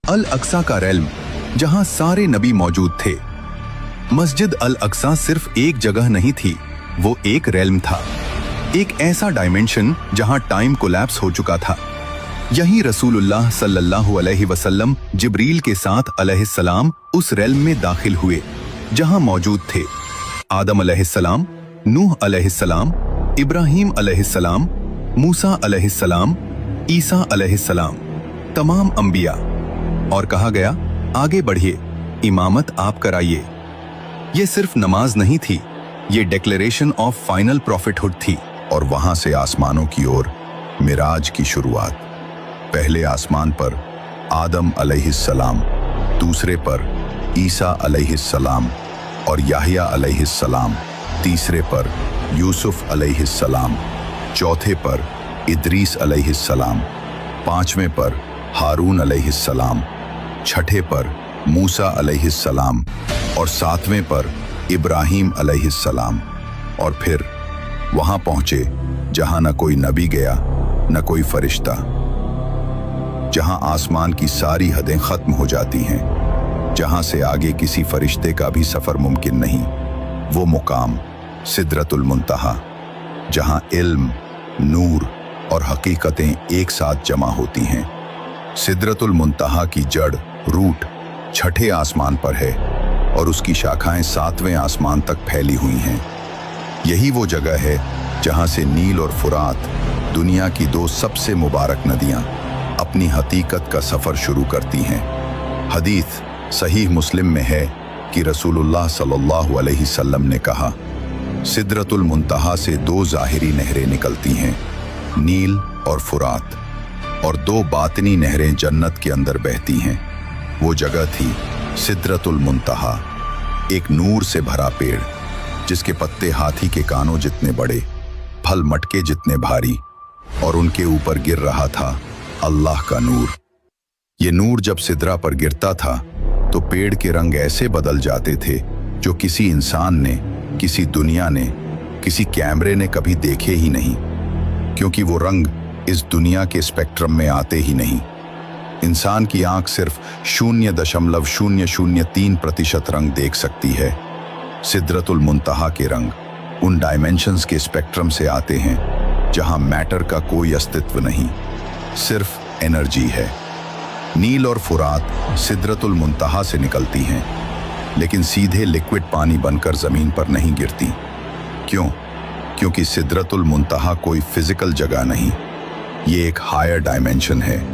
अल अक्सा का रेल्म, जहां सारे नबी मौजूद थे। मस्जिद अल अक्सा सिर्फ एक जगह नहीं थी, वो एक रेल्म था, एक ऐसा डायमेंशन जहां टाइम कोलैप्स हो चुका था। यही रसूलुल्लाह सल्लल्लाहु अलैहि वसल्लम जिब्रील के साथ अलैहिस्सलाम उस रेल्म में दाखिल हुए, जहां मौजूद थे आदम अलैहिस्सलाम, नूह अलैहिस्सलाम, इब्राहीम अलैहिस्सलाम, मूसा अलैहिस्सलाम, ईसा अलैहिस्सलाम, तमाम अंबिया। और कहा गया, आगे बढ़िए, इमामत आप कराइए। ये सिर्फ नमाज नहीं थी, ये डिक्लेरेशन ऑफ फाइनल प्रॉफिटहुड थी। और वहां से आसमानों की ओर मिराज की शुरुआत। पहले आसमान पर आदम अलैहिस्सलाम, दूसरे पर ईसा अलैहिस्सलाम और याहिया अलैहिस्सलाम, तीसरे पर यूसुफ अलैहिस्सलाम, चौथे पर इदरीस अलैहिस्सलाम, पांचवें पर हारून अलैहिस्सलाम, छठे पर मूसा अलैहिस्सलाम और सातवें पर इब्राहीम अलैहिस्सलाम। और फिर वहां पहुंचे जहां न कोई नबी गया न कोई फरिश्ता, जहां आसमान की सारी हदें खत्म हो जाती हैं, जहां से आगे किसी फरिश्ते का भी सफर मुमकिन नहीं। वो मुकाम सिदरतुल मुंतहा, जहां इल्म, नूर और हकीकतें एक साथ जमा होती हैं। सिदरतुल मुंतहा की जड़, रूट छठे आसमान पर है और उसकी शाखाएं सातवें आसमान तक फैली हुई हैं। यही वो जगह है जहां से नील और फुरात, दुनिया की दो सबसे मुबारक नदियां, अपनी हकीकत का सफर शुरू करती हैं। हदीस सहीह मुस्लिम में है कि रसूलुल्लाह सल्लल्लाहु अलैहि वसल्लम ने कहा, सिदरतुल मुंतहा से दो ज़ाहिरी नहरें निकलती हैं, नील और फुरात, और दो बातिनी नहरें जन्नत के अंदर बहती हैं। वो जगह थी सिदरतुल मुंतहा, एक नूर से भरा पेड़ जिसके पत्ते हाथी के कानों जितने बड़े, फल मटके जितने भारी, और उनके ऊपर गिर रहा था अल्लाह का नूर। ये नूर जब सिदरा पर गिरता था तो पेड़ के रंग ऐसे बदल जाते थे जो किसी इंसान ने, किसी दुनिया ने, किसी कैमरे ने कभी देखे ही नहीं, क्योंकि वो रंग इस दुनिया के स्पेक्ट्रम में आते ही नहीं। इंसान की आंख सिर्फ 0.003% रंग देख सकती है। सिदरतुल मुंतहा के रंग उन डायमेंशंस के स्पेक्ट्रम से आते हैं जहां मैटर का कोई अस्तित्व नहीं, सिर्फ एनर्जी है। नील और फुरात सिदरतुल मुंतहा से निकलती हैं, लेकिन सीधे लिक्विड पानी बनकर जमीन पर नहीं गिरती। क्यों? क्योंकि सिदरतुल मुंतहा कोई फिजिकल जगह नहीं, ये एक हायर डायमेंशन है।